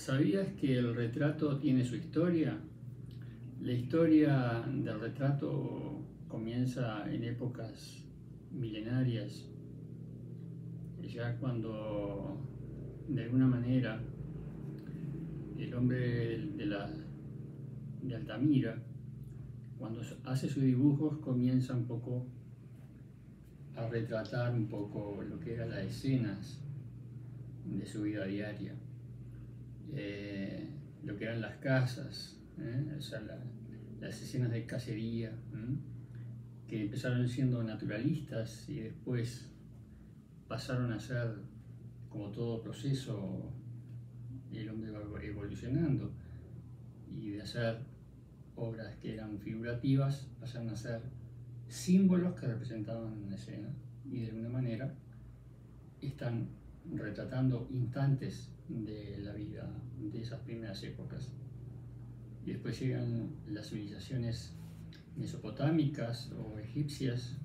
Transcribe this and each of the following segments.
¿Sabías que el retrato tiene su historia? La historia del retrato comienza en épocas milenarias, ya cuando de alguna manera el hombre de Altamira, cuando hace sus dibujos, comienza un poco a retratar un poco lo que eran las escenas de su vida diaria, lo que eran las casas, o sea, las escenas de cacería, que empezaron siendo naturalistas y después pasaron a ser, como todo proceso, el hombre va evolucionando, y de hacer obras que eran figurativas pasaron a ser símbolos que representaban una escena y de alguna manera están retratando instantes de la vida de esas primeras épocas. Y después llegan las civilizaciones mesopotámicas o egipcias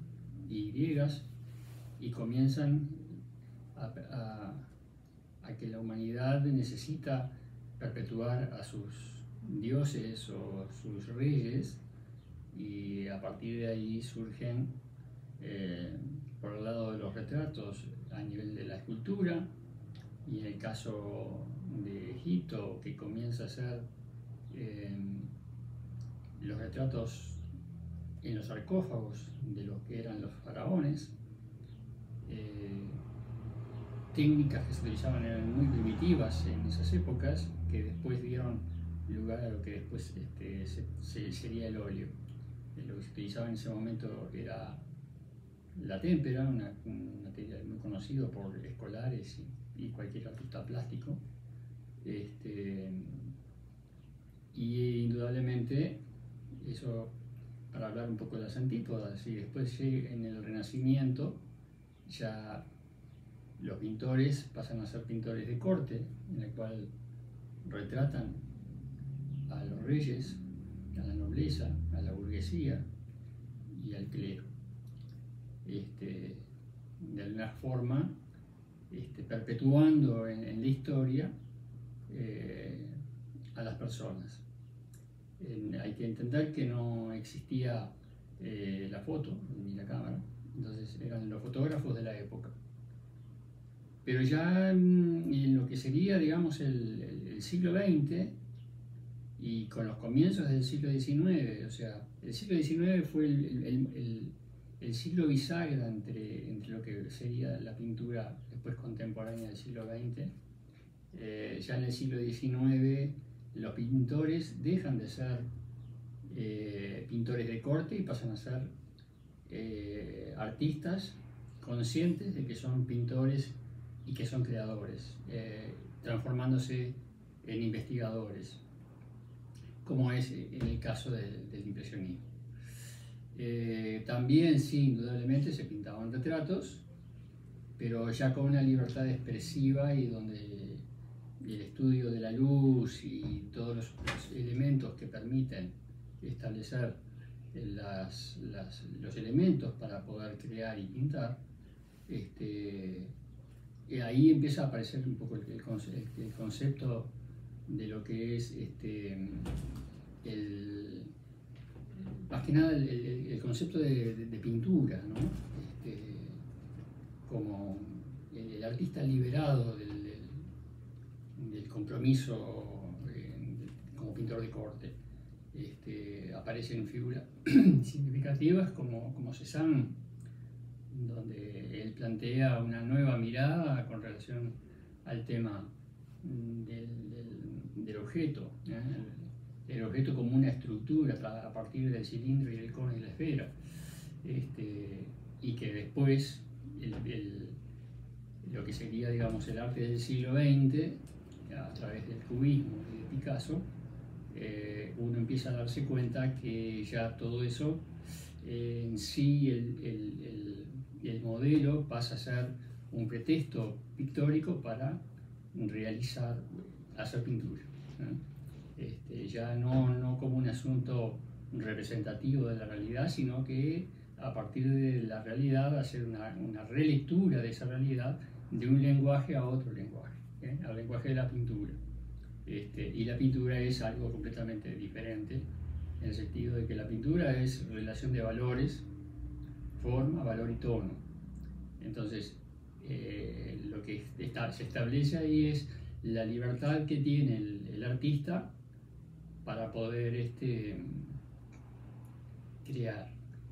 y griegas y comienzan a que la humanidad necesita perpetuar a sus dioses o sus reyes, y a partir de ahí surgen, por el lado de los retratos, a nivel de la escultura, y en el caso de Egipto, que comienza a ser los retratos en los sarcófagos de los que eran los faraones. Técnicas que se utilizaban eran muy primitivas en esas épocas, que después dieron lugar a lo que después sería el óleo. Lo que se utilizaba en ese momento era la témpera, un material muy conocido por escolares y cualquier artista plástico. Y indudablemente, eso para hablar un poco de las antípodas, y después en el Renacimiento ya los pintores pasan a ser pintores de corte, en el cual retratan a los reyes, a la nobleza, a la burguesía y al clero. De alguna forma, perpetuando en la historia a las personas. Hay que entender que no existía la foto ni la cámara, entonces eran los fotógrafos de la época. Pero ya en lo que sería, digamos, el siglo XX, y con los comienzos del siglo XIX, o sea, el siglo XIX fue el siglo bisagra entre lo que sería la pintura después contemporánea del siglo XX. Ya en el siglo XIX los pintores dejan de ser pintores de corte y pasan a ser artistas conscientes de que son pintores y que son creadores, transformándose en investigadores, como es en el caso del impresionismo. También, sí, indudablemente se pintaban retratos, pero ya con una libertad expresiva, y donde el estudio de la luz y todos los elementos que permiten establecer los elementos para poder crear y pintar, ahí empieza a aparecer un poco el concepto de lo que es más que nada el concepto de pintura, ¿no? Como el artista liberado del compromiso como pintor de corte. Aparecen figuras significativas como Cézanne, donde él plantea una nueva mirada con relación al tema del objeto, el objeto como una estructura a partir del cilindro y del cono y la esfera, y que después lo que sería, digamos, el arte del siglo XX, a través del cubismo y de Picasso, uno empieza a darse cuenta que ya todo eso, en sí, el modelo pasa a ser un pretexto pictórico para hacer pintura, ya no como un asunto representativo de la realidad, sino que a partir de la realidad hacer una relectura de esa realidad de un lenguaje a otro lenguaje, al lenguaje de la pintura. Y la pintura es algo completamente diferente, en el sentido de que la pintura es relación de valores, forma, valor y tono. Entonces, lo que se establece ahí es la libertad que tiene el artista para poder crear.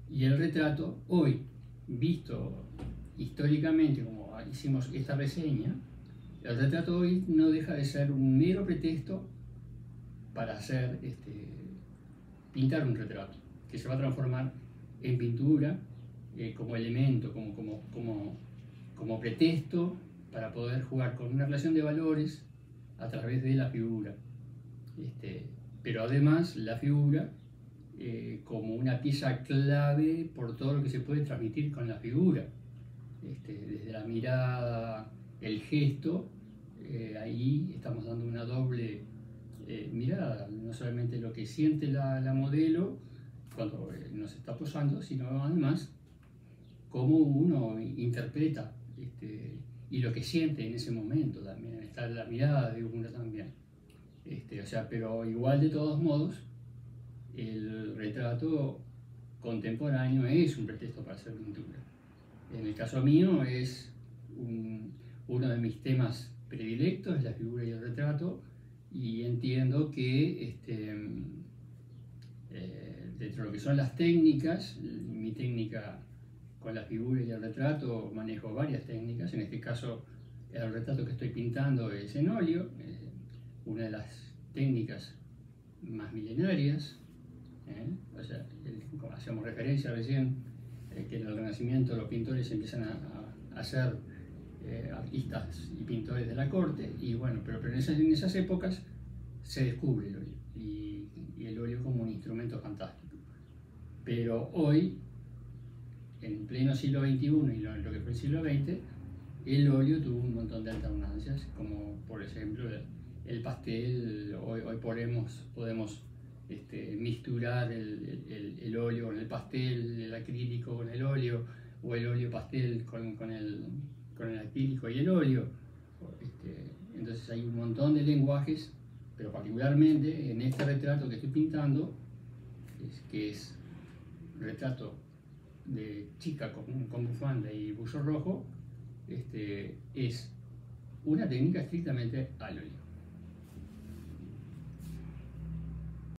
Y el retrato, hoy, visto históricamente, como hicimos esta reseña, el retrato hoy no deja de ser un mero pretexto para hacer, pintar un retrato, que se va a transformar en pintura como elemento, como pretexto para poder jugar con una relación de valores a través de la figura. Pero además la figura como una pieza clave por todo lo que se puede transmitir con la figura. Desde la mirada, el gesto, ahí estamos dando una doble mirada, no solamente lo que siente la modelo cuando nos está posando, sino además cómo uno interpreta y lo que siente en ese momento también, está la mirada de uno también. Pero igual de todos modos, el retrato contemporáneo es un pretexto para hacer pintura. En el caso mío es uno de mis temas predilectos, la figura y el retrato, y entiendo que dentro de lo que son las técnicas, mi técnica con la figura y el retrato, manejo varias técnicas. En este caso, el retrato que estoy pintando es en óleo, una de las técnicas más milenarias. Como hacíamos referencia recién, que en el Renacimiento los pintores empiezan a ser artistas y pintores de la corte, y bueno, pero en esas épocas se descubre el óleo, y el óleo como un instrumento fantástico. Pero hoy, en pleno siglo XXI y lo que fue el siglo XX, el óleo tuvo un montón de alternancias, como por ejemplo el pastel. Hoy podemos misturar el óleo con el pastel, el acrílico con el óleo, o el óleo pastel con el acrílico y el óleo. Entonces hay un montón de lenguajes, pero particularmente en este retrato que estoy pintando, que es retrato de chica con bufanda y buzo rojo, es una técnica estrictamente al óleo.